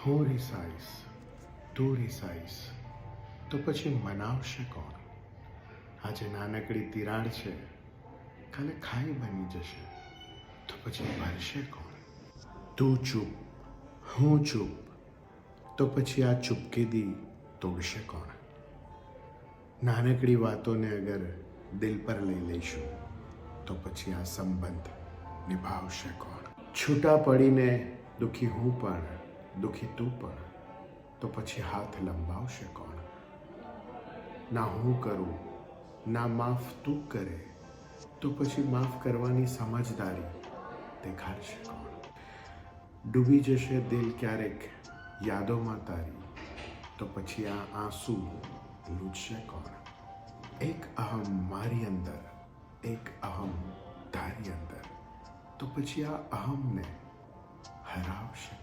હું રિસાઈશ, તું રિસાઈશ, તો પછી મનાવશે કોણ? આજે નાનકડી તિરાડ છે, કાલે ખાઈ બની જશે, તો પછી ભરશે કોણ? તું ચૂપ, હું ચૂપ, તો પછી આ ચૂપકીદી તોડશે કોણ? નાનકડી વાતોને અગર દિલ પર લઈ લઈશું, તો પછી આ સંબંધ નિભાવશે કોણ? છૂટા પડીને દુઃખી હું પણ, દુઃખી તું પણ, તો પછી હાથ લંબાવશે કોણ? ના હું કરું, ના માફ તું કરે, તો પછી માફ કરવાની સમજદારી દેખાડશે કોણ? ડૂબી જશે દિલ ક્યારેક યાદોમાં તારી, તો પછી આ આંસુ લૂછશે કોણ? એક અહમ મારી અંદર, એક અહમ તારી અંદર, તો પછી આ અહમને હરાવશે